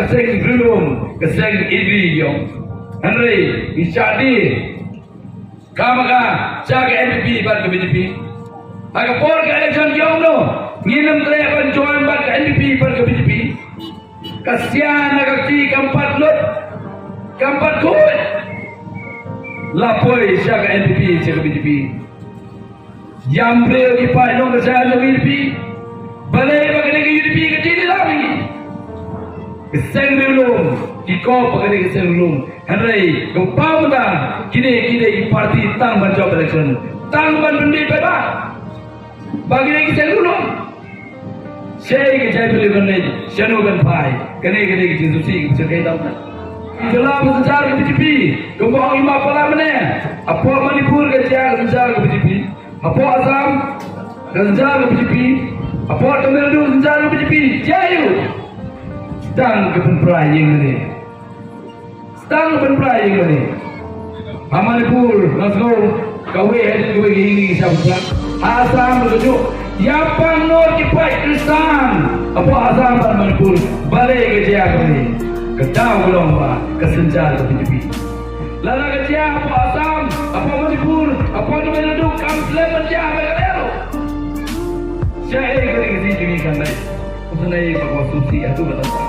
kaseng belum kaseng idri yo Henry Isyadi kamaka jaga NPP bar ke BJP aga por ke election yo no nginam tre pancuan bar ke NPP bar ke BJP kasihan aga ki kampat kut lapoi jaga NPP jaga BJP yang beliau di Pak Long kesalahan UDP balai bagi UDP kecil lagi keseng belum kiko bagi keseng belum Henry gempau dah kini parti tang banjau election tang ban bendi pada bagi keseng belum saya kejai beli bendi seno ben pai kene susi sekai tahu tak dalam sejarah BJP gempau 5 mana apa Manipur kejai sejarah BJP apa Assam sejarah BJP apa Tamil Nadu sejarah BJP jayu sedang kepenperayaan ini Manipur langsung kawe hadit kawe ini siapa Assam berkejuk Yapang Nur Kipai Kristan apa Assam dan Manipur balik ke jaya kami kedau belum pak kesenjata BJP lala ke jaya apa Assam apa Manipur apa Tamil Nadu kansler berjaya mereka saya ingin ke sini kan baik usai bahawa susi itu betul